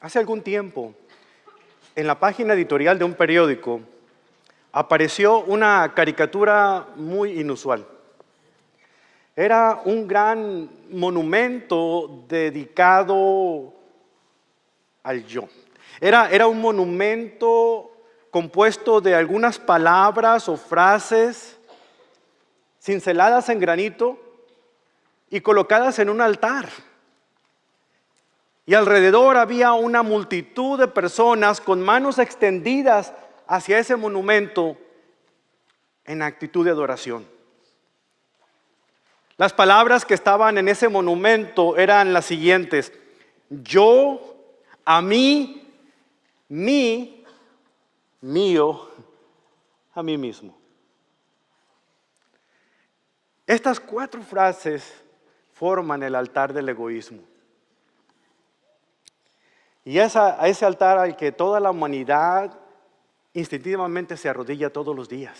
Hace algún tiempo, en la página editorial de un periódico, apareció una caricatura muy inusual. Era un gran monumento dedicado al yo. Era un monumento compuesto de algunas palabras o frases cinceladas en granito y colocadas en un altar. Y alrededor había una multitud de personas con manos extendidas hacia ese monumento en actitud de adoración. Las palabras que estaban en ese monumento eran las siguientes: yo, a mí, mí, mío, a mí mismo. Estas 4 frases forman el altar del egoísmo. Y a ese altar al que toda la humanidad instintivamente se arrodilla todos los días.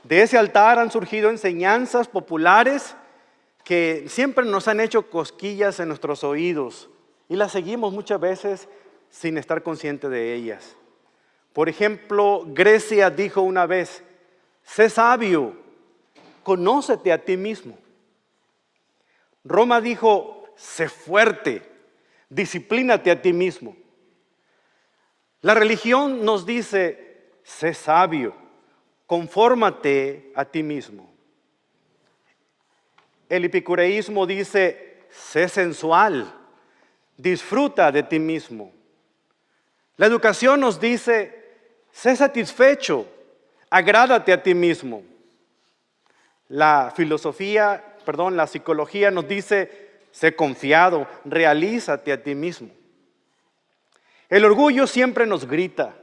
De ese altar han surgido enseñanzas populares que siempre nos han hecho cosquillas en nuestros oídos y las seguimos muchas veces sin estar conscientes de ellas. Por ejemplo, Grecia dijo una vez: sé sabio, conócete a ti mismo. Roma dijo: sé fuerte, disciplínate a ti mismo. La religión nos dice: sé sabio, confórmate a ti mismo. El epicureísmo dice: sé sensual, disfruta de ti mismo. La educación nos dice: sé satisfecho, agrádate a ti mismo. La psicología nos dice: sé confiado, realízate a ti mismo. El orgullo siempre nos grita: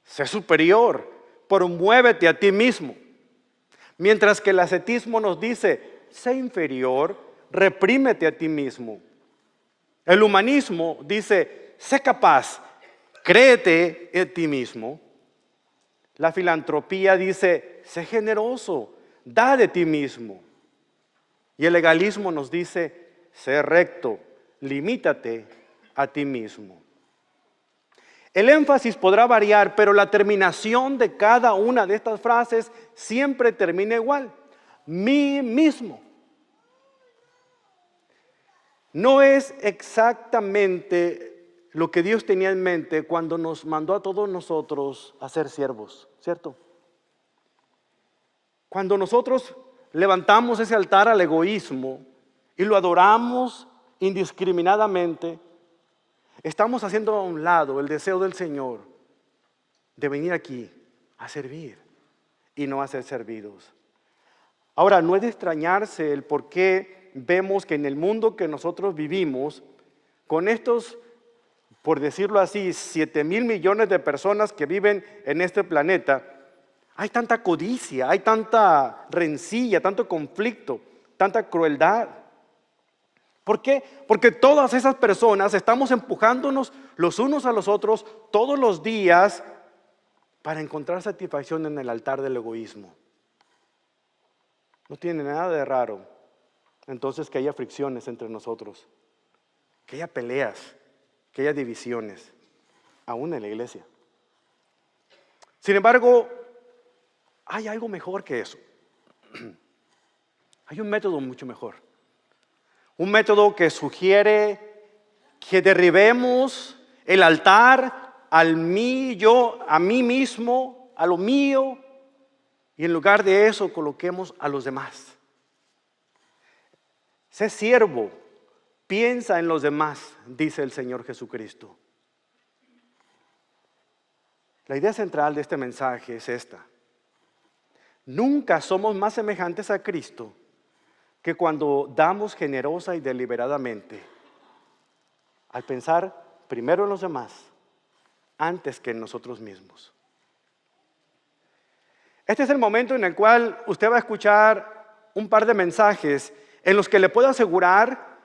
sé superior, promuévete a ti mismo. Mientras que el ascetismo nos dice: sé inferior, reprímete a ti mismo. El humanismo dice: sé capaz, créete en ti mismo. La filantropía dice: sé generoso, da de ti mismo. Y el legalismo nos dice: sé recto, limítate a ti mismo. El énfasis podrá variar, pero la terminación de cada una de estas frases siempre termina igual: mí mismo. No es exactamente lo que Dios tenía en mente cuando nos mandó a todos nosotros a ser siervos, ¿cierto? Cuando nosotros levantamos ese altar al egoísmo y lo adoramos indiscriminadamente, estamos haciendo a un lado el deseo del Señor de venir aquí a servir y no a ser servidos. Ahora, no es de extrañarse el por qué vemos que en el mundo que nosotros vivimos, con estos, por decirlo así, 7,000 millones de personas que viven en este planeta, hay tanta codicia, hay tanta rencilla, tanto conflicto, tanta crueldad. ¿Por qué? Porque todas esas personas estamos empujándonos los unos a los otros todos los días para encontrar satisfacción en el altar del egoísmo. No tiene nada de raro entonces que haya fricciones entre nosotros, que haya peleas, que haya divisiones, aún en la iglesia. Sin embargo, hay algo mejor que eso. Hay un método mucho mejor. Un método que sugiere que derribemos el altar al mí, yo, a mí mismo, a lo mío, y en lugar de eso coloquemos a los demás. Sé siervo, piensa en los demás, dice el Señor Jesucristo. La idea central de este mensaje es esta: nunca somos más semejantes a Cristo que cuando damos generosa y deliberadamente, al pensar primero en los demás antes que en nosotros mismos. Este es el momento en el cual usted va a escuchar un par de mensajes en los que le puedo asegurar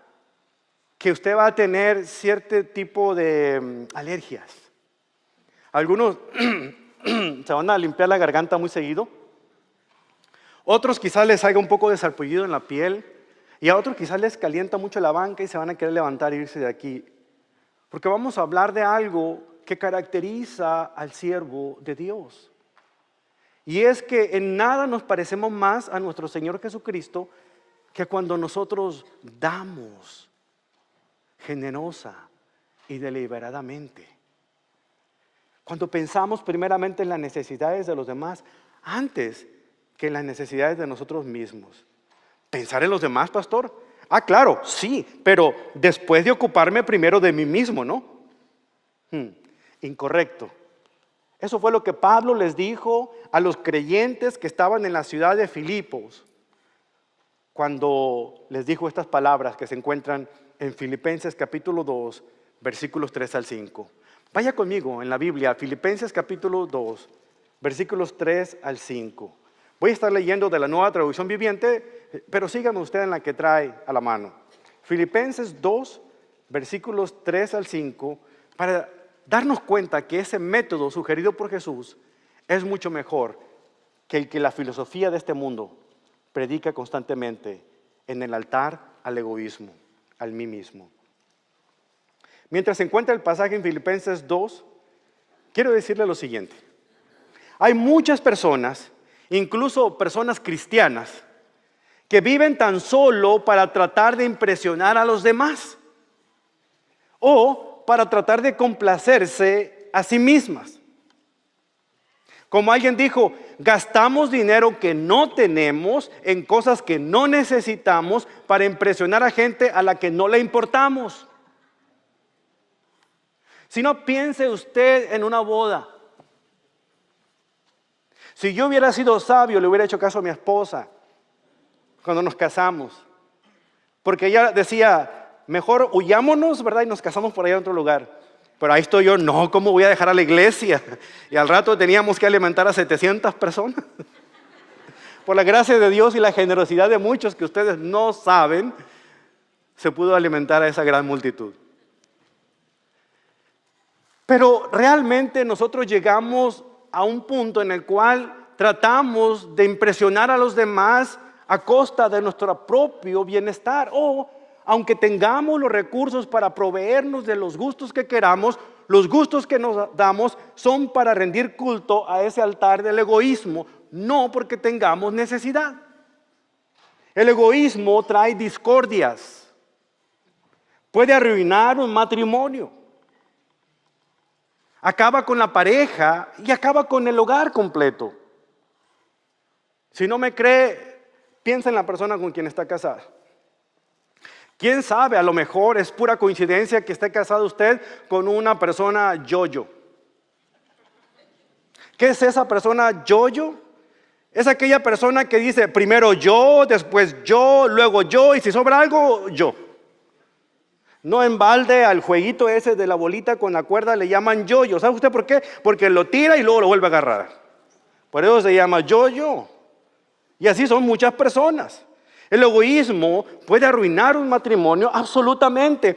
que usted va a tener cierto tipo de alergias. Algunos se van a limpiar la garganta muy seguido. Otros quizás les salga un poco de sarpullido en la piel. Y a otros quizás les calienta mucho la banca y se van a querer levantar e irse de aquí. Porque vamos a hablar de algo que caracteriza al siervo de Dios. Y es que en nada nos parecemos más a nuestro Señor Jesucristo que cuando nosotros damos generosa y deliberadamente. Cuando pensamos primeramente en las necesidades de los demás antes que en las necesidades de nosotros mismos. ¿Pensar en los demás, pastor? Ah, claro, sí, pero después de ocuparme primero de mí mismo, ¿no? Incorrecto. Eso fue lo que Pablo les dijo a los creyentes que estaban en la ciudad de Filipos, cuando les dijo estas palabras que se encuentran en Filipenses capítulo 2, versículos 3 al 5. Vaya conmigo en la Biblia, Filipenses capítulo 2, versículos 3 al 5. Voy a estar leyendo de la Nueva Traducción Viviente, pero síganme usted en la que trae a la mano. Filipenses 2, versículos 3 al 5, para darnos cuenta que ese método sugerido por Jesús es mucho mejor que el que la filosofía de este mundo predica constantemente en el altar al egoísmo, al mí mismo. Mientras se encuentra el pasaje en Filipenses 2, quiero decirle lo siguiente. Hay muchas personas, incluso personas cristianas, que viven tan solo para tratar de impresionar a los demás o para tratar de complacerse a sí mismas. Como alguien dijo, gastamos dinero que no tenemos en cosas que no necesitamos para impresionar a gente a la que no le importamos. Si no, piense usted en una boda. Si yo hubiera sido sabio, le hubiera hecho caso a mi esposa cuando nos casamos. Porque ella decía, mejor huyámonos, ¿verdad? Y nos casamos por allá en otro lugar. Pero ahí estoy yo, no, ¿cómo voy a dejar a la iglesia? Y al rato teníamos que alimentar a 700 personas. Por la gracia de Dios y la generosidad de muchos que ustedes no saben, se pudo alimentar a esa gran multitud. Pero realmente nosotros llegamos a un punto en el cual tratamos de impresionar a los demás a costa de nuestro propio bienestar. O, aunque tengamos los recursos para proveernos de los gustos que queramos, los gustos que nos damos son para rendir culto a ese altar del egoísmo, no porque tengamos necesidad. El egoísmo trae discordias, puede arruinar un matrimonio. Acaba con la pareja y acaba con el hogar completo. Si no me cree, piensa en la persona con quien está casada. ¿Quién sabe? A lo mejor es pura coincidencia que esté casado usted con una persona yo-yo. ¿Qué es esa persona yo-yo? Es aquella persona que dice primero yo, después yo, luego yo y si sobra algo, yo. No en balde al jueguito ese de la bolita con la cuerda le llaman yo-yo. ¿Sabe usted por qué? Porque lo tira y luego lo vuelve a agarrar. Por eso se llama yo-yo. Y así son muchas personas. El egoísmo puede arruinar un matrimonio absolutamente.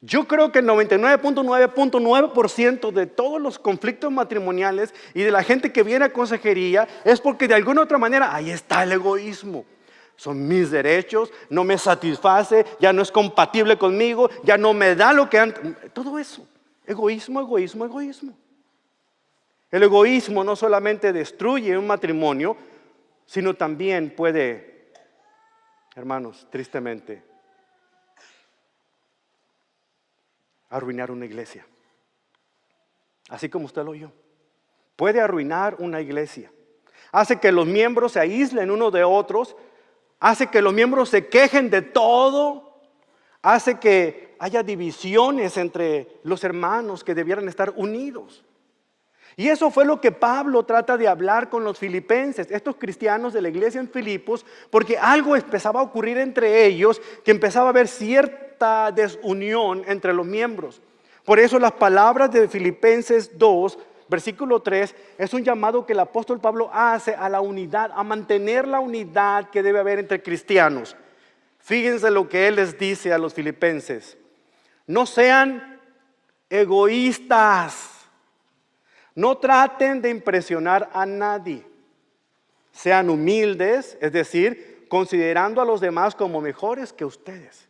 Yo creo que el 99.9% de todos los conflictos matrimoniales y de la gente que viene a consejería es porque de alguna u otra manera ahí está el egoísmo. Son mis derechos, no me satisface, ya no es compatible conmigo, ya no me da lo que antes. Todo eso, egoísmo, egoísmo, egoísmo. El egoísmo no solamente destruye un matrimonio, sino también puede, hermanos, tristemente, arruinar una iglesia. Así como usted lo oyó. Puede arruinar una iglesia. Hace que los miembros se aíslen unos de otros. Hace que los miembros se quejen de todo. Hace que haya divisiones entre los hermanos que debieran estar unidos. Y eso fue lo que Pablo trata de hablar con los filipenses, estos cristianos de la iglesia en Filipos, porque algo empezaba a ocurrir entre ellos, que empezaba a haber cierta desunión entre los miembros. Por eso las palabras de Filipenses 2, versículo 3, es un llamado que el apóstol Pablo hace a la unidad, a mantener la unidad que debe haber entre cristianos. Fíjense lo que él les dice a los filipenses: no sean egoístas. No traten de impresionar a nadie. Sean humildes, es decir, considerando a los demás como mejores que ustedes.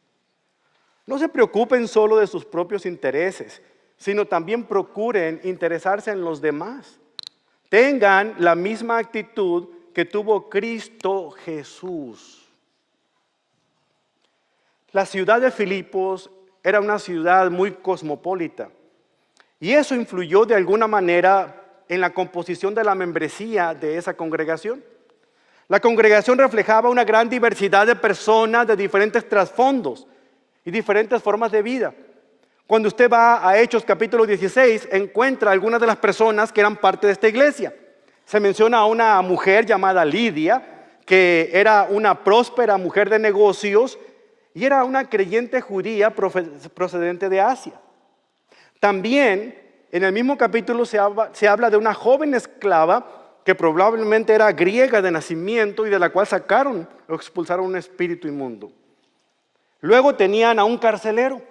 No se preocupen solo de sus propios intereses, sino también procuren interesarse en los demás. Tengan la misma actitud que tuvo Cristo Jesús. La ciudad de Filipos era una ciudad muy cosmopolita y eso influyó de alguna manera en la composición de la membresía de esa congregación. La congregación reflejaba una gran diversidad de personas de diferentes trasfondos y diferentes formas de vida. Cuando usted va a Hechos capítulo 16, encuentra algunas de las personas que eran parte de esta iglesia. Se menciona a una mujer llamada Lidia, que era una próspera mujer de negocios y era una creyente judía procedente de Asia. También en el mismo capítulo se habla de una joven esclava que probablemente era griega de nacimiento y de la cual sacaron o expulsaron un espíritu inmundo. Luego tenían a un carcelero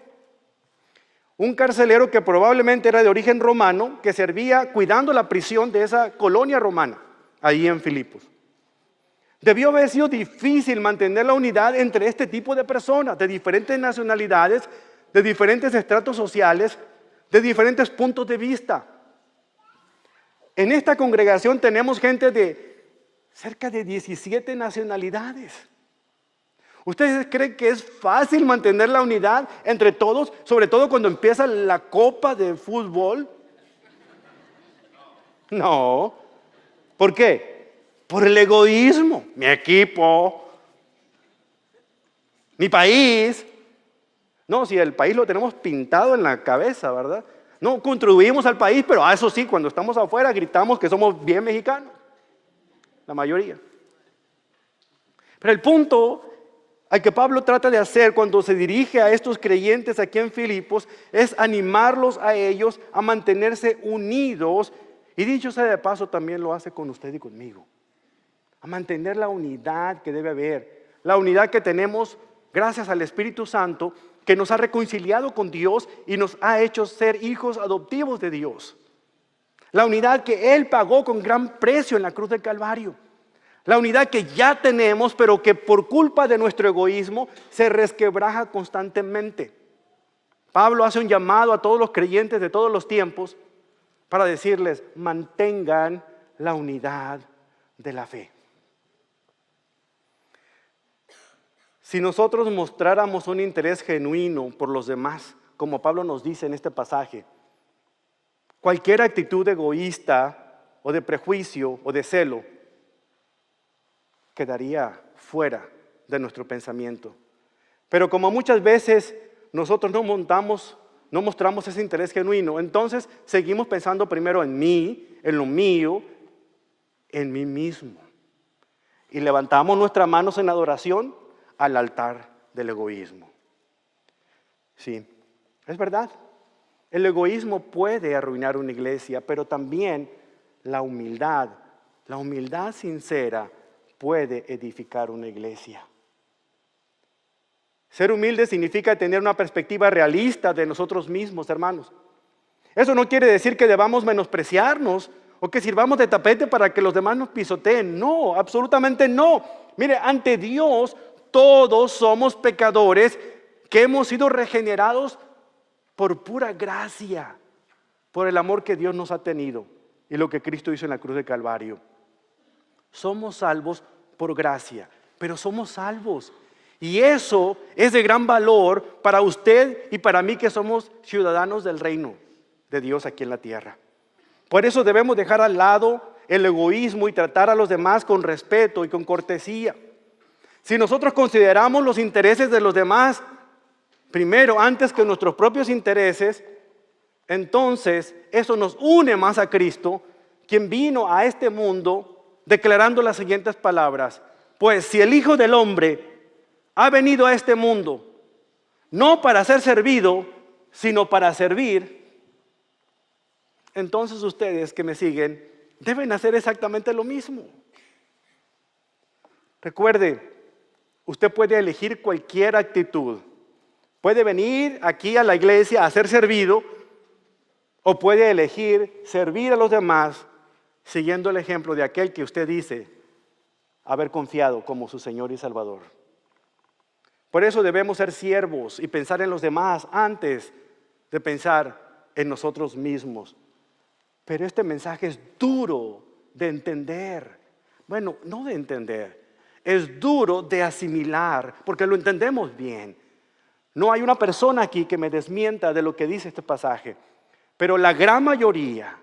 que probablemente era de origen romano, que servía cuidando la prisión de esa colonia romana, ahí en Filipos. Debió haber sido difícil mantener la unidad entre este tipo de personas, de diferentes nacionalidades, de diferentes estratos sociales, de diferentes puntos de vista. En esta congregación tenemos gente de cerca de 17 nacionalidades. ¿Ustedes creen que es fácil mantener la unidad entre todos, sobre todo cuando empieza la copa de fútbol? No. ¿Por qué? Por el egoísmo. Mi equipo, mi país. No, si el país lo tenemos pintado en la cabeza, ¿verdad? No contribuimos al país, pero eso sí, cuando estamos afuera gritamos que somos bien mexicanos. La mayoría. Pero el punto al que Pablo trata de hacer cuando se dirige a estos creyentes aquí en Filipos es animarlos a ellos a mantenerse unidos. Y dicho sea de paso, también lo hace con usted y conmigo. A mantener la unidad que debe haber. La unidad que tenemos gracias al Espíritu Santo, que nos ha reconciliado con Dios y nos ha hecho ser hijos adoptivos de Dios. La unidad que Él pagó con gran precio en la cruz del Calvario. La unidad que ya tenemos, pero que por culpa de nuestro egoísmo se resquebraja constantemente. Pablo hace un llamado a todos los creyentes de todos los tiempos para decirles: mantengan la unidad de la fe. Si nosotros mostráramos un interés genuino por los demás, como Pablo nos dice en este pasaje, cualquier actitud egoísta o de prejuicio o de celo quedaría fuera de nuestro pensamiento. Pero como muchas veces nosotros no mostramos ese interés genuino, entonces seguimos pensando primero en mí, en lo mío, en mí mismo. Y levantamos nuestras manos en adoración al altar del egoísmo. Sí, es verdad. El egoísmo puede arruinar una iglesia, pero también la humildad sincera puede edificar una iglesia. Ser humilde significa tener una perspectiva realista de nosotros mismos, hermanos. Eso no quiere decir que debamos menospreciarnos o que sirvamos de tapete para que los demás nos pisoteen. No, absolutamente no. Mire, ante Dios todos somos pecadores que hemos sido regenerados por pura gracia, por el amor que Dios nos ha tenido y lo que Cristo hizo en la cruz de Calvario. Somos salvos por gracia, pero somos salvos. Y eso es de gran valor para usted y para mí, que somos ciudadanos del reino de Dios aquí en la tierra. Por eso debemos dejar al lado el egoísmo y tratar a los demás con respeto y con cortesía. Si nosotros consideramos los intereses de los demás primero antes que nuestros propios intereses, entonces eso nos une más a Cristo, quien vino a este mundo declarando las siguientes palabras: pues si el Hijo del Hombre ha venido a este mundo no para ser servido, sino para servir, entonces ustedes que me siguen deben hacer exactamente lo mismo. Recuerde, usted puede elegir cualquier actitud. Puede venir aquí a la iglesia a ser servido, o puede elegir servir a los demás siguiendo el ejemplo de aquel que usted dice haber confiado como su Señor y Salvador. Por eso debemos ser siervos y pensar en los demás antes de pensar en nosotros mismos. Pero este mensaje es duro de entender. Bueno, no de entender, es duro de asimilar, porque lo entendemos bien. No hay una persona aquí que me desmienta de lo que dice este pasaje, pero la gran mayoría,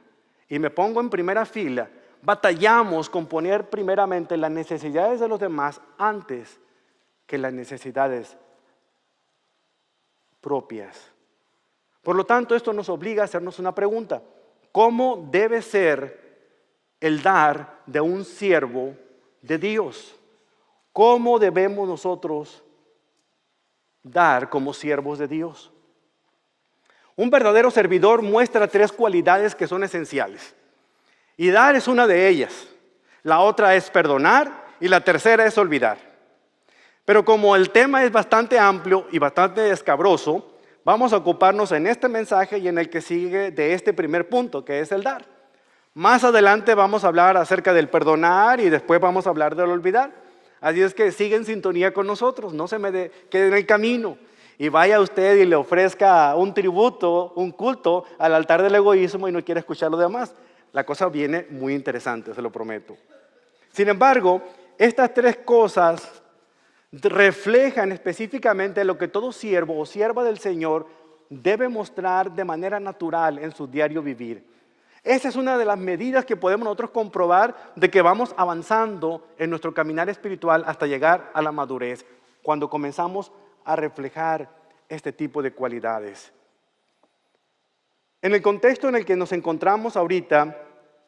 y me pongo en primera fila, batallamos con poner primeramente las necesidades de los demás antes que las necesidades propias. Por lo tanto, esto nos obliga a hacernos una pregunta: ¿cómo debe ser el dar de un siervo de Dios? ¿Cómo debemos nosotros dar como siervos de Dios? Un verdadero servidor muestra 3 cualidades que son esenciales. Y dar es una de ellas. La otra es perdonar y la tercera es olvidar. Pero como el tema es bastante amplio y bastante escabroso, vamos a ocuparnos en este mensaje y en el que sigue de este primer punto, que es el dar. Más adelante vamos a hablar acerca del perdonar y después vamos a hablar del olvidar. Así es que sigue en sintonía con nosotros, no se me quede en el camino. Y vaya usted y le ofrezca un tributo, un culto al altar del egoísmo y no quiere escuchar lo demás. La cosa viene muy interesante, se lo prometo. Sin embargo, estas 3 cosas reflejan específicamente lo que todo siervo o sierva del Señor debe mostrar de manera natural en su diario vivir. Esa es una de las medidas que podemos nosotros comprobar de que vamos avanzando en nuestro caminar espiritual hasta llegar a la madurez, cuando comenzamos a reflejar este tipo de cualidades. En el contexto en el que nos encontramos ahorita,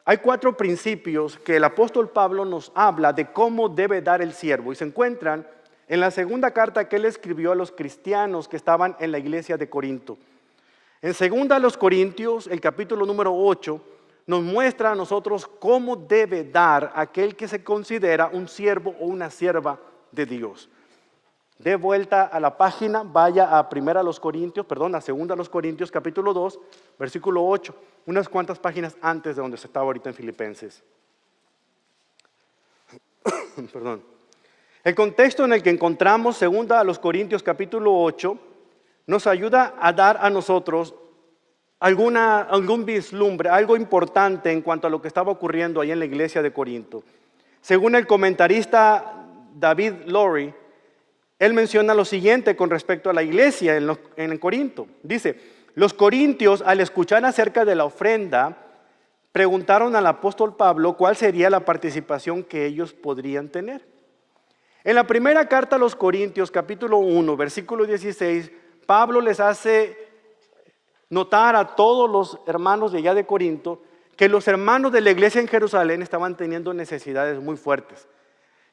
hay 4 principios que el apóstol Pablo nos habla de cómo debe dar el siervo y se encuentran en la segunda carta que él escribió a los cristianos que estaban en la iglesia de Corinto. En 2 Corintios, el capítulo número 8, nos muestra a nosotros cómo debe dar aquel que se considera un siervo o una sierva de Dios. Dé vuelta a la página, vaya a 2 Corintios capítulo 2, versículo 8, unas cuantas páginas antes de donde se estaba ahorita en Filipenses. Perdón. El contexto en el que encontramos 2 Corintios capítulo 8 nos ayuda a dar a nosotros algún vislumbre, algo importante en cuanto a lo que estaba ocurriendo ahí en la iglesia de Corinto. Según el comentarista David Lowry, él menciona lo siguiente con respecto a la iglesia en Corinto. Dice: los corintios, al escuchar acerca de la ofrenda, preguntaron al apóstol Pablo cuál sería la participación que ellos podrían tener. En la primera carta a los Corintios, capítulo 1, versículo 16, Pablo les hace notar a todos los hermanos de allá de Corinto que los hermanos de la iglesia en Jerusalén estaban teniendo necesidades muy fuertes.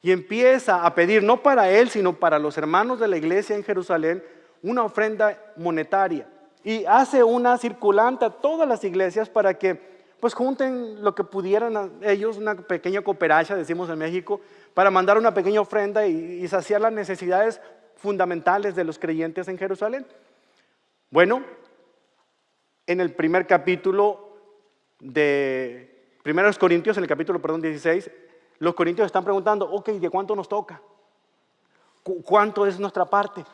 Y empieza a pedir, no para él, sino para los hermanos de la iglesia en Jerusalén, una ofrenda monetaria. Y hace una circulante a todas las iglesias para que pues junten lo que pudieran ellos, una pequeña cooperacha, decimos en México, para mandar una pequeña ofrenda y saciar las necesidades fundamentales de los creyentes en Jerusalén. Bueno, en el primer capítulo de 1 Corintios, en el capítulo 16, los corintios están preguntando, ok, ¿de cuánto nos toca? ¿Cuánto es nuestra parte?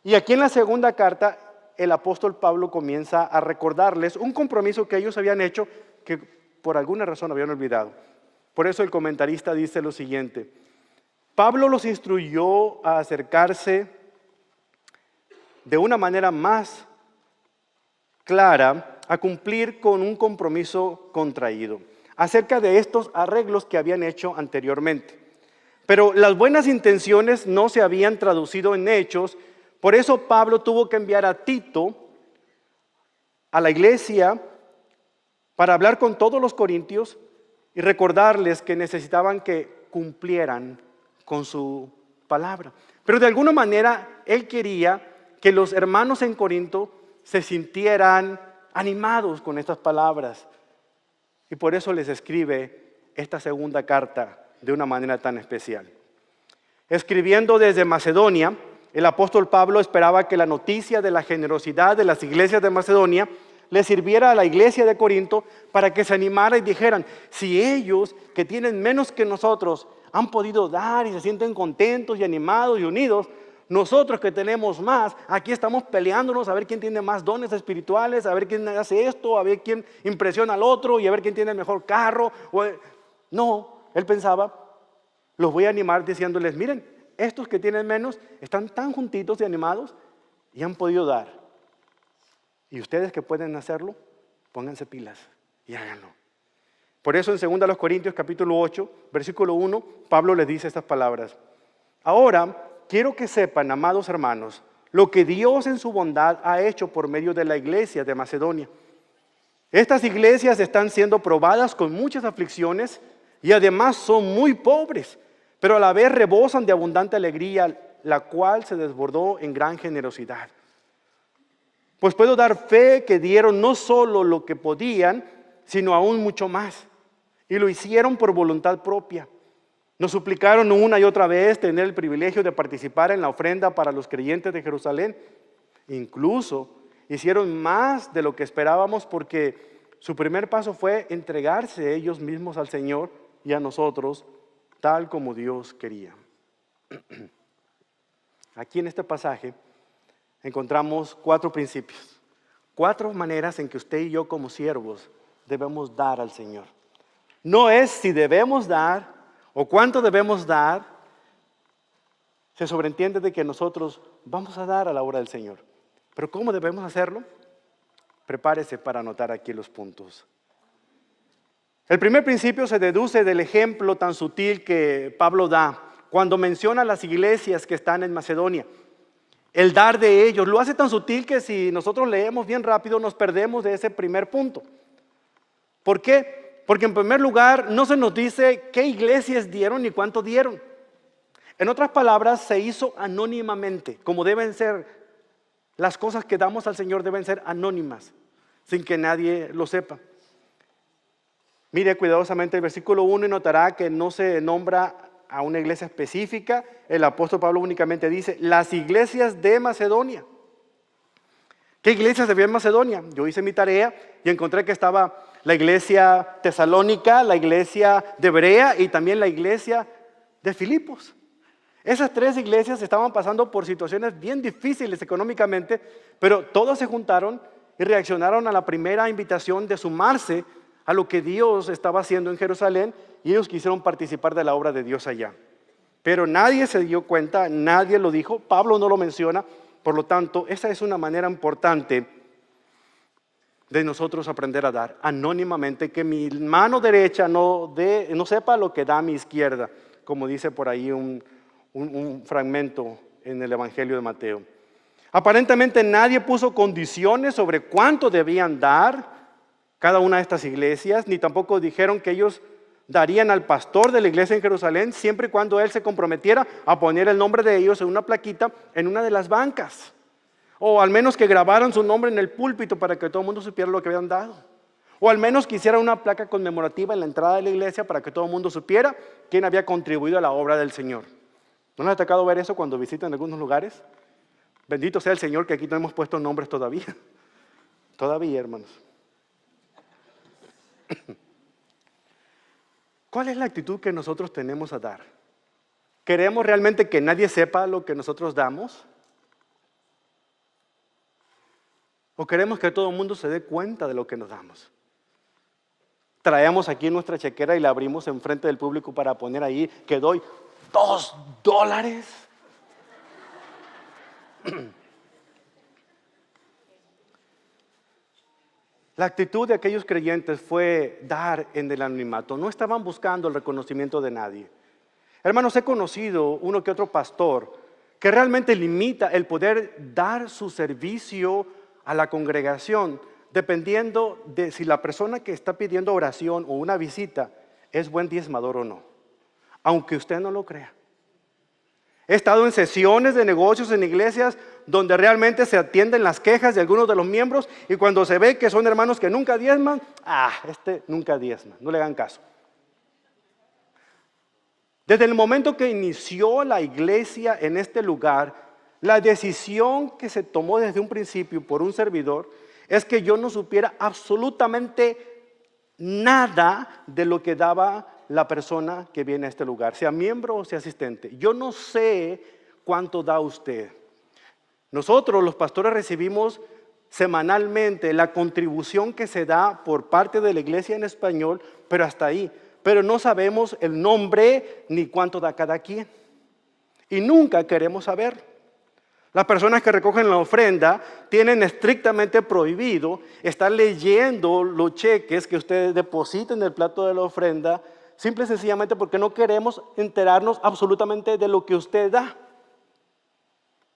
Y aquí en la segunda carta, el apóstol Pablo comienza a recordarles un compromiso que ellos habían hecho que por alguna razón habían olvidado. Por eso el comentarista dice lo siguiente: Pablo los instruyó a acercarse de una manera más clara a cumplir con un compromiso contraído acerca de estos arreglos que habían hecho anteriormente. Pero las buenas intenciones no se habían traducido en hechos, por eso Pablo tuvo que enviar a Tito a la iglesia para hablar con todos los corintios y recordarles que necesitaban que cumplieran con su palabra. Pero de alguna manera él quería que los hermanos en Corinto se sintieran animados con estas palabras. Y por eso les escribe esta segunda carta de una manera tan especial. Escribiendo desde Macedonia, el apóstol Pablo esperaba que la noticia de la generosidad de las iglesias de Macedonia le sirviera a la iglesia de Corinto para que se animara y dijeran: si ellos, que tienen menos que nosotros, han podido dar y se sienten contentos y animados y unidos, Nosotros que tenemos más, aquí estamos peleándonos a ver quién tiene más dones espirituales, a ver quién hace esto, a ver quién impresiona al otro y a ver quién tiene el mejor carro. No, él pensaba, los voy a animar diciéndoles, miren, estos que tienen menos están tan juntitos y animados y han podido dar. Y ustedes que pueden hacerlo, pónganse pilas y háganlo. Por eso en 2 Corintios capítulo 8, versículo 1, Pablo les dice estas palabras. Ahora, quiero que sepan, amados hermanos, lo que Dios en su bondad ha hecho por medio de la iglesia de Macedonia. Estas iglesias están siendo probadas con muchas aflicciones y además son muy pobres, pero a la vez rebosan de abundante alegría, la cual se desbordó en gran generosidad. Pues puedo dar fe que dieron no solo lo que podían, sino aún mucho más. Y lo hicieron por voluntad propia. Nos suplicaron una y otra vez tener el privilegio de participar en la ofrenda para los creyentes de Jerusalén. Incluso hicieron más de lo que esperábamos porque su primer paso fue entregarse ellos mismos al Señor y a nosotros, tal como Dios quería. Aquí en este pasaje encontramos 4 principios, 4 maneras en que usted y yo como siervos debemos dar al Señor. No es si debemos dar o cuánto debemos dar, se sobreentiende de que nosotros vamos a dar a la obra del Señor. Pero ¿cómo debemos hacerlo? Prepárese para anotar aquí los puntos. El primer principio se deduce del ejemplo tan sutil que Pablo da cuando menciona las iglesias que están en Macedonia. El dar de ellos lo hace tan sutil que si nosotros leemos bien rápido nos perdemos de ese primer punto. ¿Por qué? Porque en primer lugar no se nos dice qué iglesias dieron ni cuánto dieron. En otras palabras, se hizo anónimamente, como deben ser. Las cosas que damos al Señor deben ser anónimas, sin que nadie lo sepa. Mire cuidadosamente el versículo 1 y notará que no se nombra a una iglesia específica. El apóstol Pablo únicamente dice, las iglesias de Macedonia. ¿Qué iglesias había en Macedonia? Yo hice mi tarea y encontré que estaba la iglesia tesalónica, la iglesia de Berea y también la iglesia de Filipos. Esas 3 iglesias estaban pasando por situaciones bien difíciles económicamente, pero todas se juntaron y reaccionaron a la primera invitación de sumarse a lo que Dios estaba haciendo en Jerusalén y ellos quisieron participar de la obra de Dios allá. Pero nadie se dio cuenta, nadie lo dijo, Pablo no lo menciona, por lo tanto, esa es una manera importante de nosotros aprender a dar anónimamente, que mi mano derecha no sepa lo que da mi izquierda, como dice por ahí un fragmento en el Evangelio de Mateo. Aparentemente nadie puso condiciones sobre cuánto debían dar cada una de estas iglesias, ni tampoco dijeron que ellos darían al pastor de la iglesia en Jerusalén siempre y cuando él se comprometiera a poner el nombre de ellos en una plaquita en una de las bancas, o al menos que grabaran su nombre en el púlpito para que todo el mundo supiera lo que habían dado, o al menos que hiciera una placa conmemorativa en la entrada de la iglesia para que todo el mundo supiera quién había contribuido a la obra del Señor. ¿No les ha tocado ver eso cuando visitan algunos lugares? Bendito sea el Señor que aquí no hemos puesto nombres todavía. Todavía, hermanos. ¿Cuál es la actitud que nosotros tenemos a dar? ¿Queremos realmente que nadie sepa lo que nosotros damos? ¿O queremos que todo el mundo se dé cuenta de lo que nos damos? Traemos aquí nuestra chequera y la abrimos enfrente del público para poner ahí que doy $2. La actitud de aquellos creyentes fue dar en el anonimato. No estaban buscando el reconocimiento de nadie. Hermanos, he conocido uno que otro pastor que realmente limita el poder dar su servicio a la congregación dependiendo de si la persona que está pidiendo oración o una visita es buen diezmador o no, aunque usted no lo crea. He estado en sesiones de negocios en iglesias donde realmente se atienden las quejas de algunos de los miembros y cuando se ve que son hermanos que nunca diezman, nunca diezma, no le hagan caso. Desde el momento que inició la iglesia en este lugar, la decisión que se tomó desde un principio por un servidor es que yo no supiera absolutamente nada de lo que daba la persona que viene a este lugar, sea miembro o sea asistente. Yo no sé cuánto da usted. Nosotros, los pastores, recibimos semanalmente la contribución que se da por parte de la iglesia en español, pero hasta ahí. Pero no sabemos el nombre ni cuánto da cada quien. Y nunca queremos saber. Las personas que recogen la ofrenda tienen estrictamente prohibido estar leyendo los cheques que ustedes depositan en el plato de la ofrenda, simple y sencillamente porque no queremos enterarnos absolutamente de lo que usted da.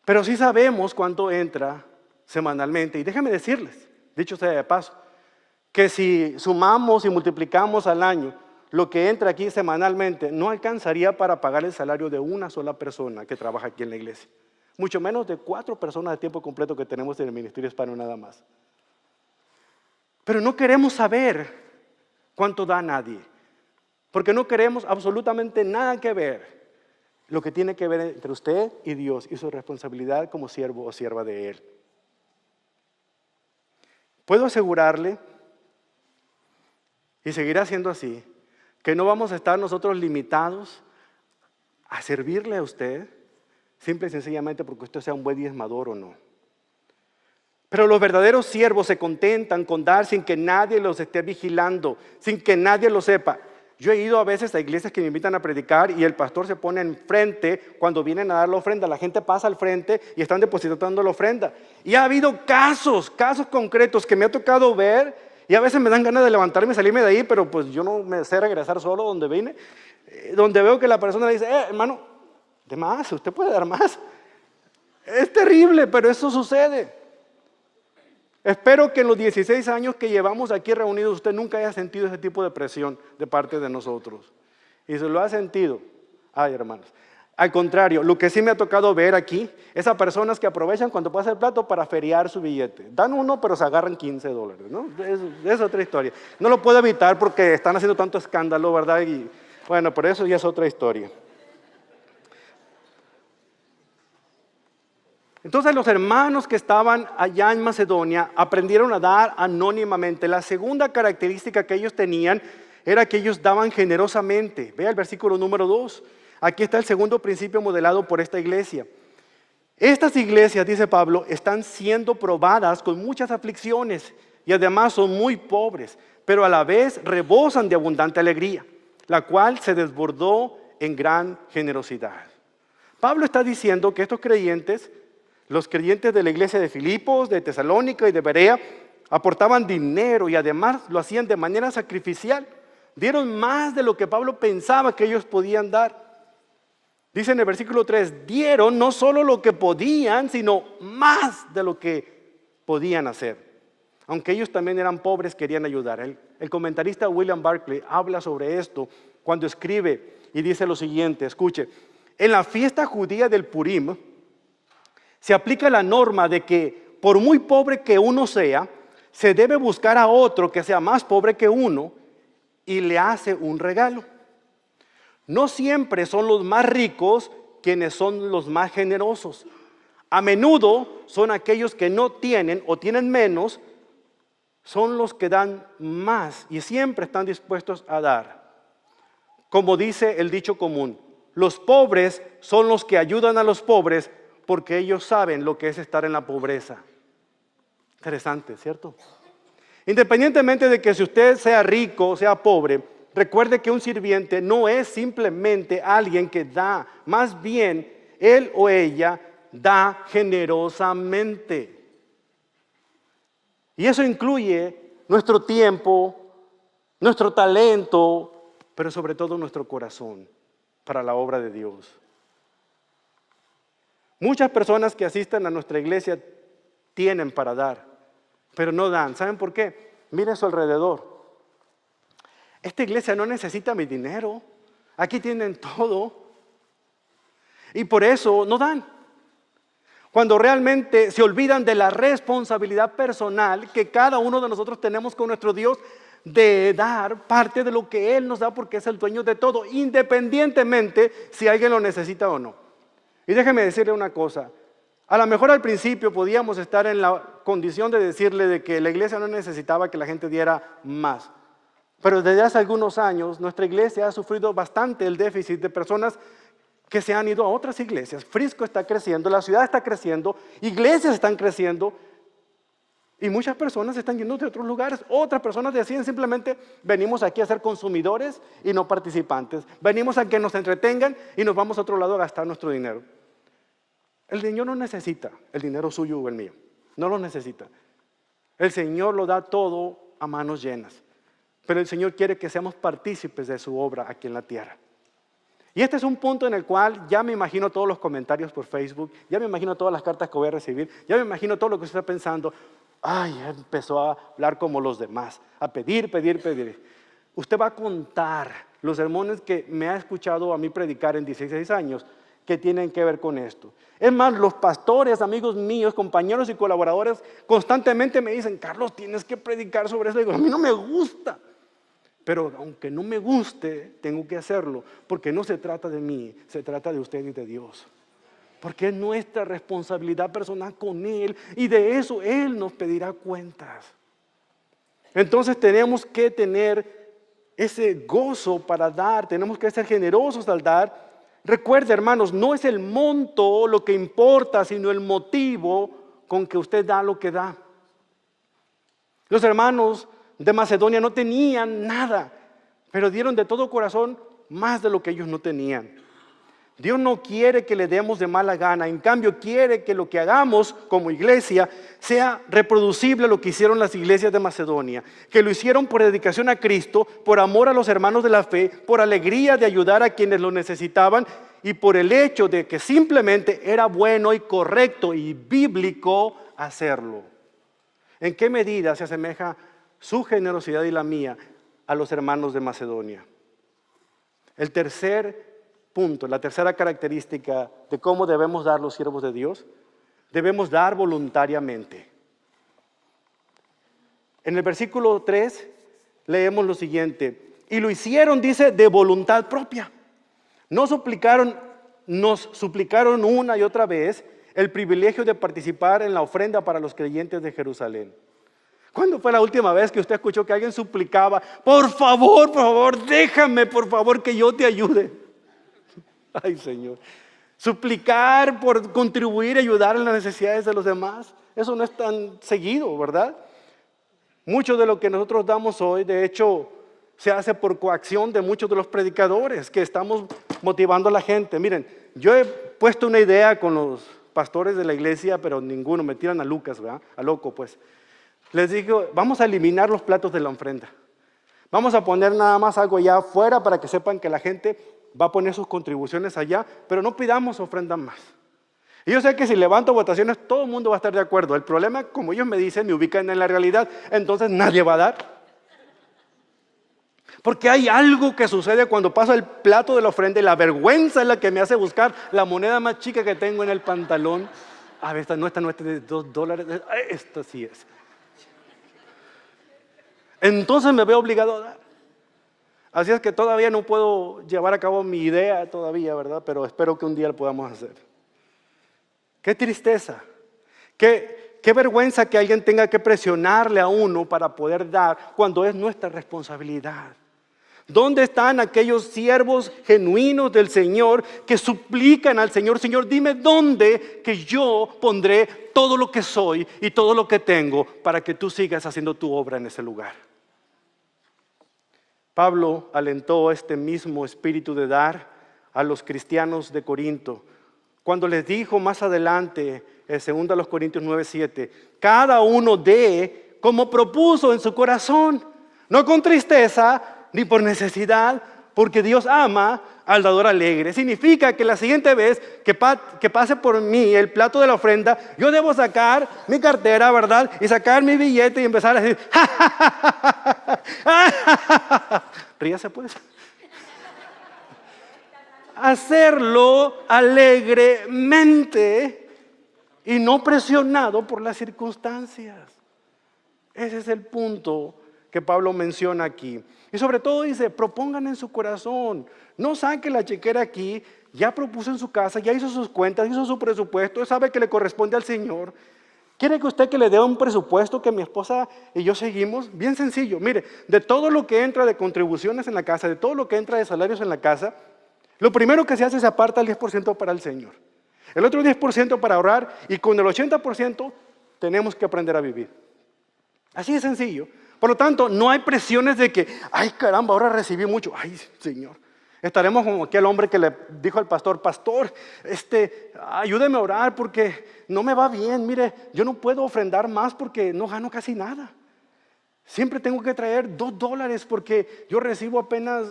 Pero sí sabemos cuánto entra semanalmente. Y déjenme decirles, dicho sea de paso, que si sumamos y multiplicamos al año lo que entra aquí semanalmente, no alcanzaría para pagar el salario de una sola persona que trabaja aquí en la iglesia. Mucho menos de 4 personas de tiempo completo que tenemos en el Ministerio Hispano nada más. Pero no queremos saber cuánto da nadie, porque no queremos absolutamente nada que ver lo que tiene que ver entre usted y Dios y su responsabilidad como siervo o sierva de Él. Puedo asegurarle, y seguirá siendo así, que no vamos a estar nosotros limitados a servirle a usted, simple y sencillamente porque usted sea un buen diezmador o no. Pero los verdaderos siervos se contentan con dar sin que nadie los esté vigilando, sin que nadie lo sepa. Yo he ido a veces a iglesias que me invitan a predicar y el pastor se pone enfrente cuando vienen a dar la ofrenda. La gente pasa al frente y están depositando la ofrenda. Y ha habido casos concretos que me ha tocado ver y a veces me dan ganas de levantarme y salirme de ahí, pero pues yo no me sé regresar solo donde vine, donde veo que la persona le dice, hermano, de más, usted puede dar más. Es terrible, pero eso sucede. Espero que en los 16 años que llevamos aquí reunidos usted nunca haya sentido ese tipo de presión de parte de nosotros. Y se lo ha sentido. Ay, hermanos. Al contrario, lo que sí me ha tocado ver aquí es a personas que aprovechan cuando pasa el plato para feriar su billete. Dan uno, pero se agarran $15, ¿no? Es otra historia. No lo puedo evitar porque están haciendo tanto escándalo, ¿verdad? Y bueno, pero eso ya es otra historia. Entonces los hermanos que estaban allá en Macedonia aprendieron a dar anónimamente. La segunda característica que ellos tenían era que ellos daban generosamente. Vea el versículo número 2. Aquí está el segundo principio modelado por esta iglesia. Estas iglesias, dice Pablo, están siendo probadas con muchas aflicciones y además son muy pobres, pero a la vez rebosan de abundante alegría, la cual se desbordó en gran generosidad. Pablo está diciendo que estos creyentes, los creyentes de la iglesia de Filipos, de Tesalónica y de Berea, aportaban dinero y además lo hacían de manera sacrificial. Dieron más de lo que Pablo pensaba que ellos podían dar. Dice en el versículo 3, dieron no solo lo que podían, sino más de lo que podían hacer. Aunque ellos también eran pobres, querían ayudar. El comentarista William Barclay habla sobre esto cuando escribe y dice lo siguiente, escuche, en la fiesta judía del Purim, se aplica la norma de que por muy pobre que uno sea, se debe buscar a otro que sea más pobre que uno y le hace un regalo. No siempre son los más ricos quienes son los más generosos. A menudo son aquellos que no tienen o tienen menos, son los que dan más y siempre están dispuestos a dar. Como dice el dicho común, los pobres son los que ayudan a los pobres porque ellos saben lo que es estar en la pobreza. Interesante, ¿cierto? Independientemente de que si usted sea rico o sea pobre, recuerde que un sirviente no es simplemente alguien que da, más bien él o ella da generosamente. Y eso incluye nuestro tiempo, nuestro talento, pero sobre todo nuestro corazón para la obra de Dios. Muchas personas que asisten a nuestra iglesia tienen para dar, pero no dan. ¿Saben por qué? Miren a su alrededor. Esta iglesia no necesita mi dinero. Aquí tienen todo. Y por eso no dan. Cuando realmente se olvidan de la responsabilidad personal que cada uno de nosotros tenemos con nuestro Dios de dar parte de lo que Él nos da porque es el dueño de todo, independientemente si alguien lo necesita o no. Y déjeme decirle una cosa, a lo mejor al principio podíamos estar en la condición de decirle de que la iglesia no necesitaba que la gente diera más. Pero desde hace algunos años nuestra iglesia ha sufrido bastante el déficit de personas que se han ido a otras iglesias. Frisco está creciendo, la ciudad está creciendo, iglesias están creciendo y muchas personas se están yendo de otros lugares. Otras personas deciden simplemente venimos aquí a ser consumidores y no participantes. Venimos a que nos entretengan y nos vamos a otro lado a gastar nuestro dinero. El Señor no necesita el dinero suyo o el mío, no lo necesita. El Señor lo da todo a manos llenas, pero el Señor quiere que seamos partícipes de su obra aquí en la tierra. Y este es un punto en el cual ya me imagino todos los comentarios por Facebook, ya me imagino todas las cartas que voy a recibir, ya me imagino todo lo que usted está pensando. Ay, ya empezó a hablar como los demás, a pedir. Usted va a contar los sermones que me ha escuchado a mí predicar en 16 años que tienen que ver con esto. Es más, los pastores, amigos míos, compañeros y colaboradores constantemente me dicen, Carlos, tienes que predicar sobre eso. Y digo, a mí no me gusta. Pero aunque no me guste, tengo que hacerlo, porque no se trata de mí, se trata de usted y de Dios. Porque es nuestra responsabilidad personal con Él y de eso Él nos pedirá cuentas. Entonces tenemos que tener ese gozo para dar, tenemos que ser generosos al dar. Recuerde, hermanos, no es el monto lo que importa, sino el motivo con que usted da lo que da. Los hermanos de Macedonia no tenían nada, pero dieron de todo corazón más de lo que ellos no tenían. Dios no quiere que le demos de mala gana, en cambio quiere que lo que hagamos como iglesia sea reproducible a lo que hicieron las iglesias de Macedonia, que lo hicieron por dedicación a Cristo, por amor a los hermanos de la fe, por alegría de ayudar a quienes lo necesitaban y por el hecho de que simplemente era bueno y correcto y bíblico hacerlo. ¿En qué medida se asemeja su generosidad y la mía a los hermanos de Macedonia? El tercer punto, la tercera característica de cómo debemos dar los siervos de Dios, debemos dar voluntariamente. En el versículo 3 leemos lo siguiente, y lo hicieron, dice, de voluntad propia. Nos suplicaron una y otra vez el privilegio de participar en la ofrenda para los creyentes de Jerusalén. ¿Cuándo fue la última vez que usted escuchó que alguien suplicaba, por favor, déjame, por favor, que yo te ayude? Ay, Señor. Suplicar por contribuir, ayudar en las necesidades de los demás. Eso no es tan seguido, ¿verdad? Mucho de lo que nosotros damos hoy, de hecho, se hace por coacción de muchos de los predicadores que estamos motivando a la gente. Miren, yo he puesto una idea con los pastores de la iglesia, pero ninguno, me tiran a Lucas, ¿verdad? A loco, pues. Les digo, vamos a eliminar los platos de la ofrenda. Vamos a poner nada más algo allá afuera para que sepan que la gente va a poner sus contribuciones allá, pero no pidamos ofrendas más. Y yo sé que si levanto votaciones, todo el mundo va a estar de acuerdo. El problema, como ellos me dicen, me ubican en la realidad, entonces nadie va a dar. Porque hay algo que sucede cuando pasa el plato de la ofrenda y la vergüenza es la que me hace buscar la moneda más chica que tengo en el pantalón. A ver, esta no es de $2, esta sí es. Entonces me veo obligado a dar. Así es que todavía no puedo llevar a cabo mi idea todavía, ¿verdad? Pero espero que un día lo podamos hacer. Qué tristeza, qué vergüenza que alguien tenga que presionarle a uno para poder dar cuando es nuestra responsabilidad. ¿Dónde están aquellos siervos genuinos del Señor que suplican al Señor, Señor, dime dónde que yo pondré todo lo que soy y todo lo que tengo para que tú sigas haciendo tu obra en ese lugar? Pablo alentó este mismo espíritu de dar a los cristianos de Corinto cuando les dijo más adelante, en 2 Corintios 9:7, cada uno dé como propuso en su corazón, no con tristeza ni por necesidad, porque Dios ama al dador alegre. Significa que la siguiente vez que pase por mí el plato de la ofrenda, yo debo sacar mi cartera, ¿verdad? Y sacar mi billete y empezar a decir, ¡ja, ja, ja, ja! Ríase pues. Hacerlo alegremente y no presionado por las circunstancias. Ese es el punto que Pablo menciona aquí. Y sobre todo dice, propongan en su corazón, no saque la chequera aquí, ya propuso en su casa, ya hizo sus cuentas, hizo su presupuesto, sabe que le corresponde al Señor. ¿Quiere que usted que le dé un presupuesto que mi esposa y yo seguimos? Bien sencillo, mire, de todo lo que entra de contribuciones en la casa, de todo lo que entra de salarios en la casa, Lo primero que se hace es se aparta el 10% para el Señor. El otro 10% para ahorrar y con el 80% tenemos que aprender a vivir. Así de sencillo. Por lo tanto, no hay presiones de que, ay caramba, ahora recibí mucho. Ay, Señor. Estaremos como aquel hombre que le dijo al pastor, pastor, ayúdeme a orar porque no me va bien. Mire, yo no puedo ofrendar más porque no gano casi nada. Siempre tengo que traer $2 porque yo recibo apenas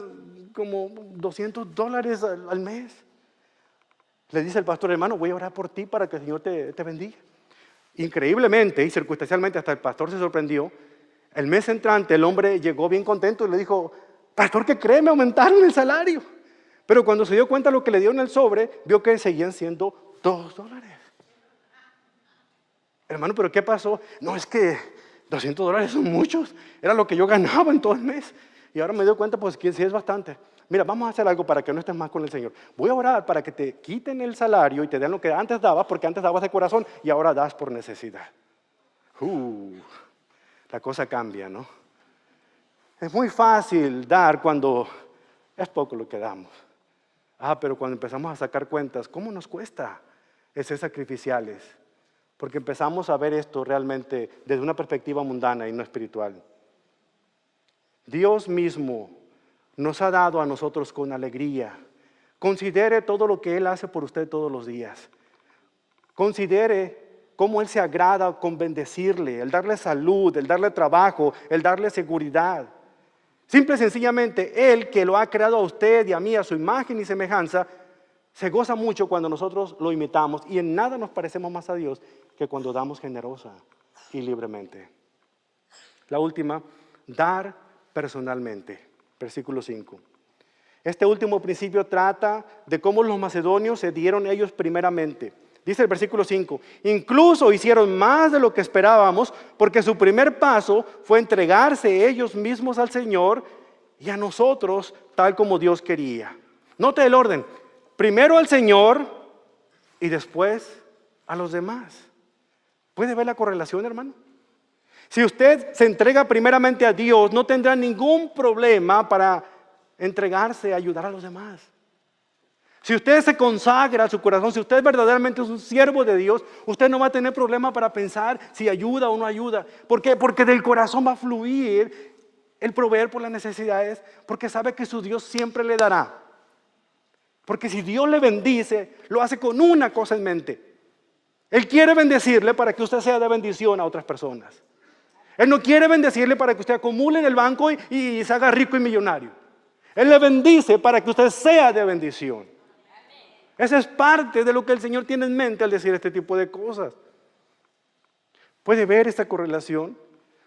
como $200 al mes. Le dice el pastor, hermano, voy a orar por ti para que el Señor te bendiga. Increíblemente y circunstancialmente, hasta el pastor se sorprendió. El mes entrante el hombre llegó bien contento y le dijo, pastor, ¿qué cree? Me aumentaron el salario. Pero cuando se dio cuenta de lo que le dio en el sobre, vio que seguían siendo $2. Hermano, ¿pero qué pasó? No, es que $200 son muchos. Era lo que yo ganaba en todo el mes. Y ahora me doy cuenta, pues, que sí es bastante. Mira, vamos a hacer algo para que no estés más con el Señor. Voy a orar para que te quiten el salario y te den lo que antes dabas, porque antes dabas de corazón y ahora das por necesidad. La cosa cambia, ¿no? Es muy fácil dar cuando es poco lo que damos. Pero cuando empezamos a sacar cuentas, ¿cómo nos cuesta ser sacrificiales? Porque empezamos a ver esto realmente desde una perspectiva mundana y no espiritual. Dios mismo nos ha dado a nosotros con alegría. Considere todo lo que Él hace por usted todos los días. Considere cómo Él se agrada con bendecirle, el darle salud, el darle trabajo, el darle seguridad. Simple y sencillamente, Él que lo ha creado a usted y a mí a su imagen y semejanza, se goza mucho cuando nosotros lo imitamos y en nada nos parecemos más a Dios que cuando damos generosa y libremente. La última, dar personalmente. Versículo 5. Este último principio trata de cómo los macedonios se dieron ellos primeramente. Dice el versículo 5, incluso hicieron más de lo que esperábamos porque su primer paso fue entregarse ellos mismos al Señor y a nosotros tal como Dios quería. Note el orden, primero al Señor y después a los demás. ¿Puede ver la correlación, hermano? Si usted se entrega primeramente a Dios, no tendrá ningún problema para entregarse a ayudar a los demás. Si usted se consagra a su corazón, si usted verdaderamente es un siervo de Dios, usted no va a tener problema para pensar si ayuda o no ayuda. ¿Por qué? Porque del corazón va a fluir el proveer por las necesidades, porque sabe que su Dios siempre le dará. Porque si Dios le bendice, lo hace con una cosa en mente. Él quiere bendecirle para que usted sea de bendición a otras personas. Él no quiere bendecirle para que usted acumule en el banco y se haga rico y millonario. Él le bendice para que usted sea de bendición. Esa es parte de lo que el Señor tiene en mente al decir este tipo de cosas. ¿Puede ver esta correlación?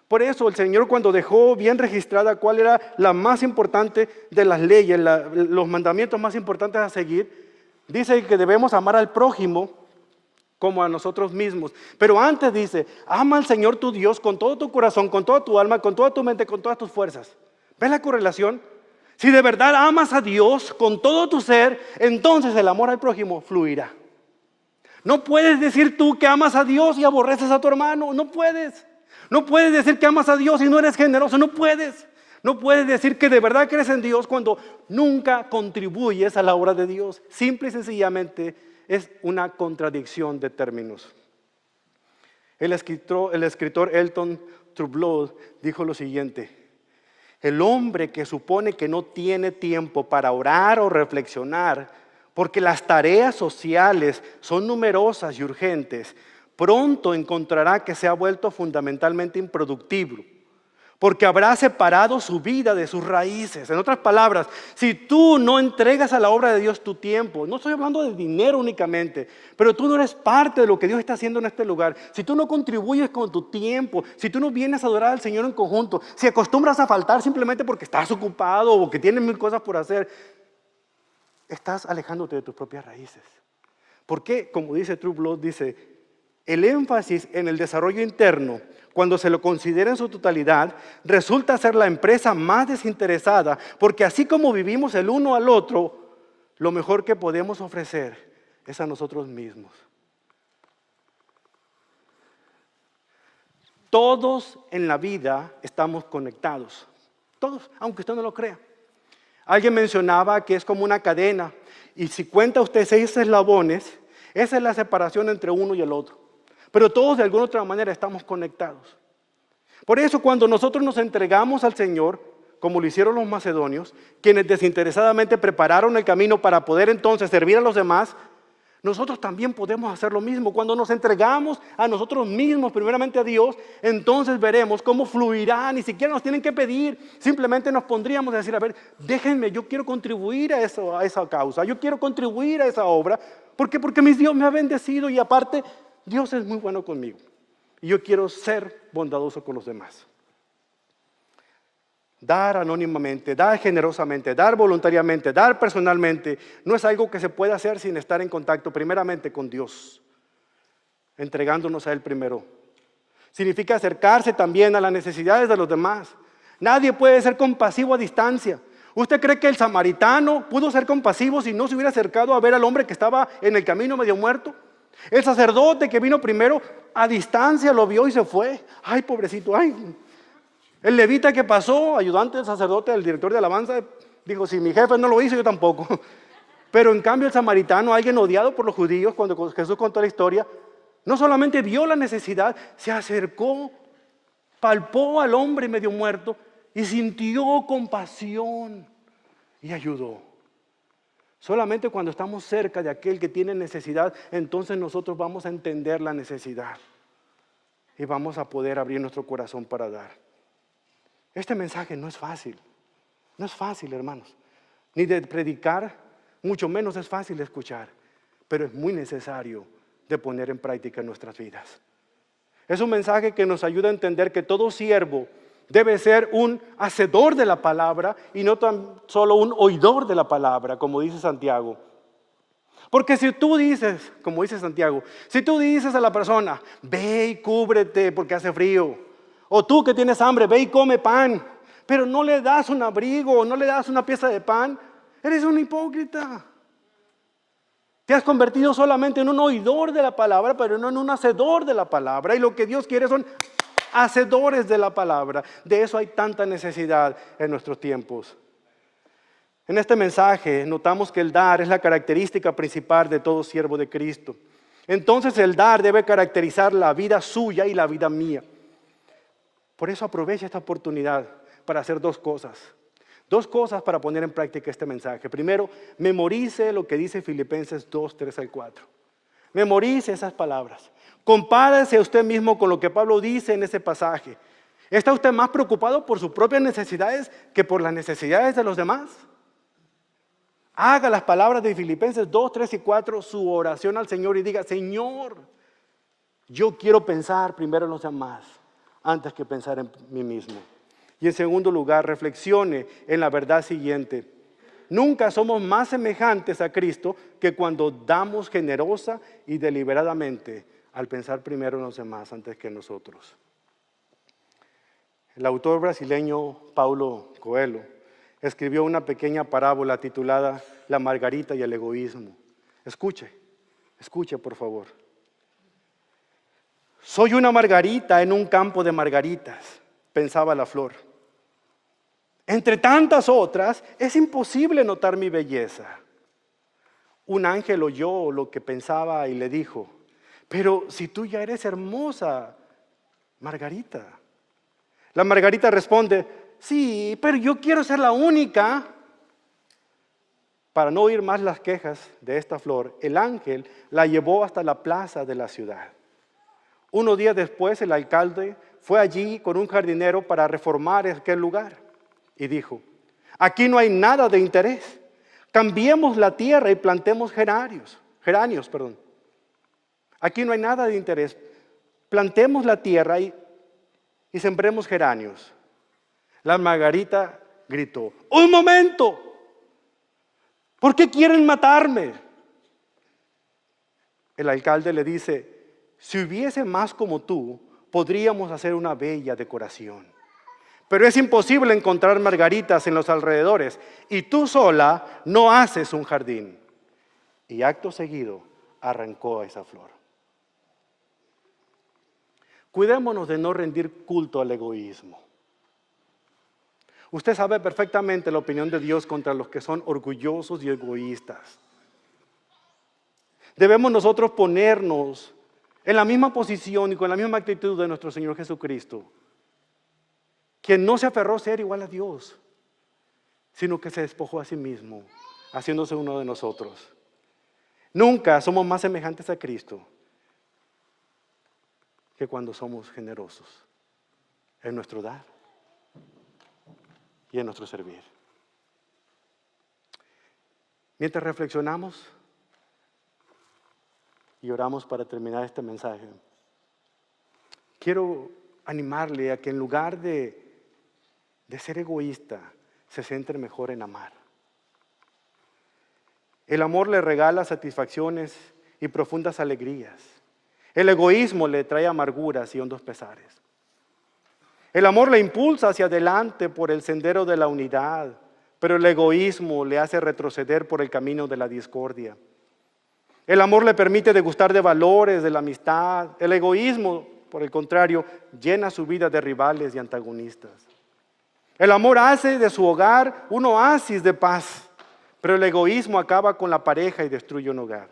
Por eso el Señor, cuando dejó bien registrada cuál era la más importante de las leyes, los mandamientos más importantes a seguir, dice que debemos amar al prójimo como a nosotros mismos. Pero antes dice, ama al Señor tu Dios con todo tu corazón, con toda tu alma, con toda tu mente, con todas tus fuerzas. ¿Ves la correlación? Si de verdad amas a Dios con todo tu ser, entonces el amor al prójimo fluirá. No puedes decir tú que amas a Dios y aborreces a tu hermano. No puedes. No puedes decir que amas a Dios y no eres generoso. No puedes. No puedes decir que de verdad crees en Dios cuando nunca contribuyes a la obra de Dios. Simple y sencillamente es una contradicción de términos. El escritor Elton Trueblood dijo lo siguiente: el hombre que supone que no tiene tiempo para orar o reflexionar, porque las tareas sociales son numerosas y urgentes, pronto encontrará que se ha vuelto fundamentalmente improductivo, porque habrá separado su vida de sus raíces. En otras palabras, si tú no entregas a la obra de Dios tu tiempo, no estoy hablando de dinero únicamente, pero tú no eres parte de lo que Dios está haciendo en este lugar, si tú no contribuyes con tu tiempo, si tú no vienes a adorar al Señor en conjunto, si acostumbras a faltar simplemente porque estás ocupado o que tienes mil cosas por hacer, estás alejándote de tus propias raíces. ¿Por qué? Como dice Trueblood, dice, el énfasis en el desarrollo interno, cuando se lo considera en su totalidad, resulta ser la empresa más desinteresada, porque así como vivimos el uno al otro, lo mejor que podemos ofrecer es a nosotros mismos. Todos en la vida estamos conectados, todos, aunque usted no lo crea. Alguien mencionaba que es como una cadena, y si cuenta usted 6 eslabones, esa es la separación entre uno y el otro. Pero todos de alguna otra manera estamos conectados. Por eso cuando nosotros nos entregamos al Señor, como lo hicieron los macedonios, quienes desinteresadamente prepararon el camino para poder entonces servir a los demás, nosotros también podemos hacer lo mismo. Cuando nos entregamos a nosotros mismos, primeramente a Dios, entonces veremos cómo fluirá. Ni siquiera nos tienen que pedir, simplemente nos pondríamos a decir, a ver, déjenme, yo quiero contribuir a esa causa, yo quiero contribuir a esa obra. ¿Por qué? Porque mi Dios me ha bendecido y aparte, Dios es muy bueno conmigo. Y yo quiero ser bondadoso con los demás. Dar anónimamente, dar generosamente, dar voluntariamente, dar personalmente, no es algo que se puede hacer sin estar en contacto primeramente con Dios, entregándonos a Él primero. Significa acercarse también a las necesidades de los demás. Nadie puede ser compasivo a distancia. ¿Usted cree que el samaritano pudo ser compasivo si no se hubiera acercado a ver al hombre que estaba en el camino medio muerto? El sacerdote que vino primero a distancia lo vio y se fue. Ay, pobrecito, ay. El levita que pasó, ayudante del sacerdote, del director de alabanza, dijo, si mi jefe no lo hizo, yo tampoco. Pero en cambio el samaritano, alguien odiado por los judíos, cuando Jesús contó la historia, no solamente vio la necesidad, se acercó, palpó al hombre medio muerto y sintió compasión y ayudó. Solamente cuando estamos cerca de aquel que tiene necesidad, entonces nosotros vamos a entender la necesidad y vamos a poder abrir nuestro corazón para dar. Este mensaje no es fácil, hermanos, ni de predicar, mucho menos es fácil de escuchar, pero es muy necesario de poner en práctica en nuestras vidas. Es un mensaje que nos ayuda a entender que todo siervo debe ser un hacedor de la palabra y no tan solo un oidor de la palabra, como dice Santiago. Porque si tú dices, como dice Santiago, si tú dices a la persona, ve y cúbrete porque hace frío, o tú que tienes hambre, ve y come pan, pero no le das un abrigo, no le das una pieza de pan, eres un hipócrita. Te has convertido solamente en un oidor de la palabra, pero no en un hacedor de la palabra. Y lo que Dios quiere son hacedores de la palabra. De eso hay tanta necesidad en nuestros tiempos. En este mensaje notamos que el dar es la característica principal de todo siervo de Cristo. Entonces el dar debe caracterizar la vida suya y la vida mía. Por eso aprovecha esta oportunidad para hacer dos cosas. Dos cosas para poner en práctica este mensaje. Primero, memorice lo que dice Filipenses 2, 3 al 4. Memorice esas palabras. Compárese a usted mismo con lo que Pablo dice en ese pasaje. ¿Está usted más preocupado por sus propias necesidades que por las necesidades de los demás? Haga las palabras de Filipenses 2, 3 y 4 su oración al Señor y diga, Señor, yo quiero pensar primero en los demás antes que pensar en mí mismo. Y en segundo lugar, reflexione en la verdad siguiente. Nunca somos más semejantes a Cristo que cuando damos generosa y deliberadamente al pensar primero en los demás antes que en nosotros. El autor brasileño Paulo Coelho escribió una pequeña parábola titulada La Margarita y el egoísmo. Escuche por favor. Soy una margarita en un campo de margaritas, pensaba la flor. Entre tantas otras, es imposible notar mi belleza. Un ángel oyó lo que pensaba y le dijo, pero si tú ya eres hermosa, Margarita. La margarita responde, sí, pero yo quiero ser la única. Para no oír más las quejas de esta flor, el ángel la llevó hasta la plaza de la ciudad. Unos días después, el alcalde fue allí con un jardinero para reformar aquel lugar y dijo, aquí no hay nada de interés. Cambiemos la tierra y plantemos geranios. Aquí no hay nada de interés. Plantemos la tierra y sembremos geranios. La margarita gritó, ¡un momento! ¿Por qué quieren matarme? El alcalde le dice, si hubiese más como tú, podríamos hacer una bella decoración. Pero es imposible encontrar margaritas en los alrededores y tú sola no haces un jardín. Y acto seguido arrancó esa flor. Cuidémonos de no rendir culto al egoísmo. Usted sabe perfectamente la opinión de Dios contra los que son orgullosos y egoístas. Debemos nosotros ponernos en la misma posición y con la misma actitud de nuestro Señor Jesucristo, quien no se aferró a ser igual a Dios, sino que se despojó a sí mismo, haciéndose uno de nosotros. Nunca somos más semejantes a Cristo que cuando somos generosos en nuestro dar y en nuestro servir. Mientras reflexionamos y oramos para terminar este mensaje, quiero animarle a que en lugar de ser egoísta, se centre mejor en amar. El amor le regala satisfacciones y profundas alegrías. El egoísmo le trae amarguras y hondos pesares. El amor le impulsa hacia adelante por el sendero de la unidad, pero el egoísmo le hace retroceder por el camino de la discordia. El amor le permite degustar de valores, de la amistad. El egoísmo, por el contrario, llena su vida de rivales y antagonistas. El amor hace de su hogar un oasis de paz, pero el egoísmo acaba con la pareja y destruye un hogar.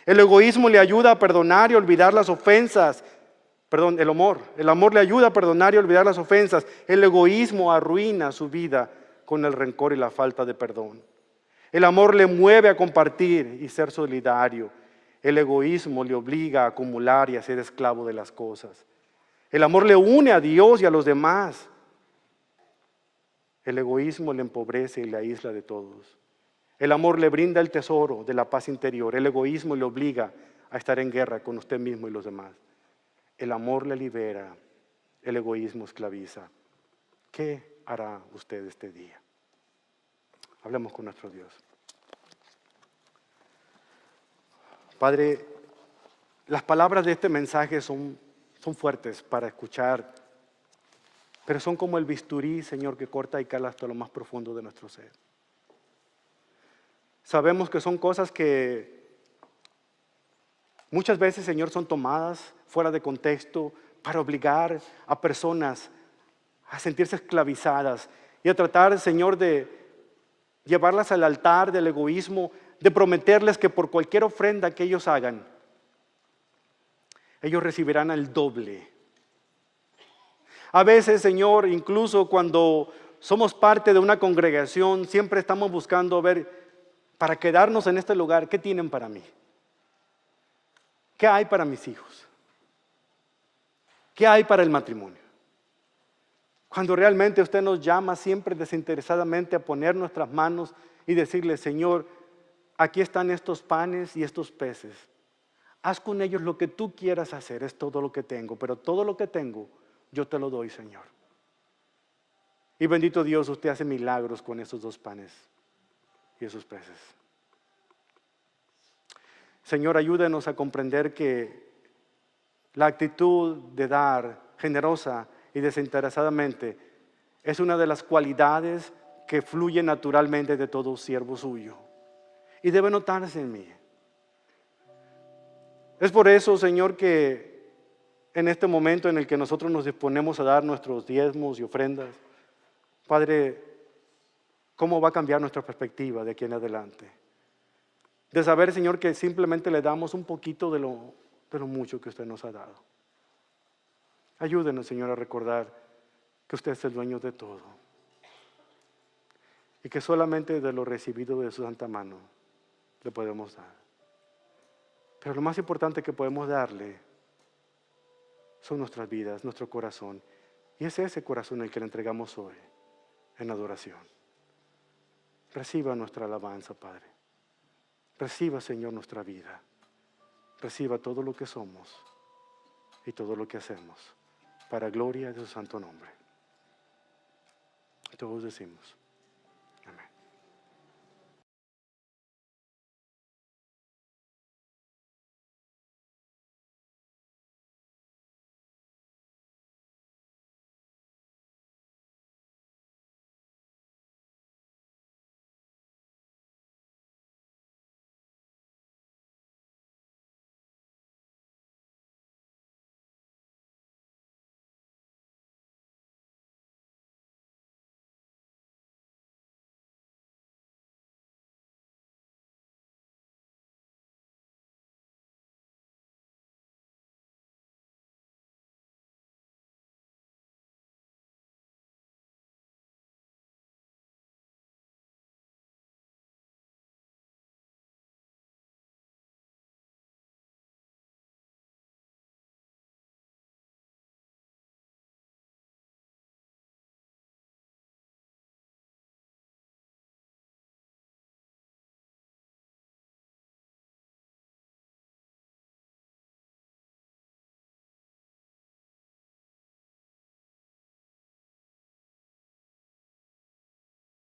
El egoísmo le ayuda a perdonar y olvidar las ofensas. El amor le ayuda a perdonar y olvidar las ofensas. El egoísmo arruina su vida con el rencor y la falta de perdón. El amor le mueve a compartir y ser solidario. El egoísmo le obliga a acumular y a ser esclavo de las cosas. El amor le une a Dios y a los demás. El egoísmo le empobrece y le aísla de todos. El amor le brinda el tesoro de la paz interior. El egoísmo le obliga a estar en guerra con usted mismo y los demás. El amor le libera, el egoísmo esclaviza. ¿Qué hará usted este día? Hablemos con nuestro Dios. Padre, las palabras de este mensaje son fuertes para escuchar, pero son como el bisturí, Señor, que corta y cala hasta lo más profundo de nuestro ser. Sabemos que son cosas que muchas veces, Señor, son tomadas fuera de contexto para obligar a personas a sentirse esclavizadas y a tratar, Señor, de llevarlas al altar del egoísmo, de prometerles que por cualquier ofrenda que ellos hagan, ellos recibirán el doble. A veces, Señor, incluso cuando somos parte de una congregación, siempre estamos buscando ver, para quedarnos en este lugar, ¿qué tienen para mí? ¿Qué hay para mis hijos? ¿Qué hay para el matrimonio? Cuando realmente usted nos llama siempre desinteresadamente a poner nuestras manos y decirle, Señor, aquí están estos panes y estos peces. Haz con ellos lo que tú quieras hacer, es todo lo que tengo, pero todo lo que tengo yo te lo doy, Señor. Y bendito Dios, usted hace milagros con esos 2 panes y esos peces. Señor, ayúdenos a comprender que la actitud de dar generosa y desinteresadamente es una de las cualidades que fluye naturalmente de todo siervo suyo y debe notarse en mí. Es por eso, Señor, que en este momento en el que nosotros nos disponemos a dar nuestros diezmos y ofrendas, Padre, ¿cómo va a cambiar nuestra perspectiva de aquí en adelante? De saber, Señor, que simplemente le damos un poquito de lo mucho que usted nos ha dado. Ayúdenos, Señor, a recordar que usted es el dueño de todo y que solamente de lo recibido de su santa mano le podemos dar. Pero lo más importante que podemos darle son nuestras vidas, nuestro corazón. Y es ese corazón el que le entregamos hoy en adoración. Reciba nuestra alabanza, Padre. Reciba, Señor, nuestra vida. Reciba todo lo que somos y todo lo que hacemos para gloria de su santo nombre. Todos decimos.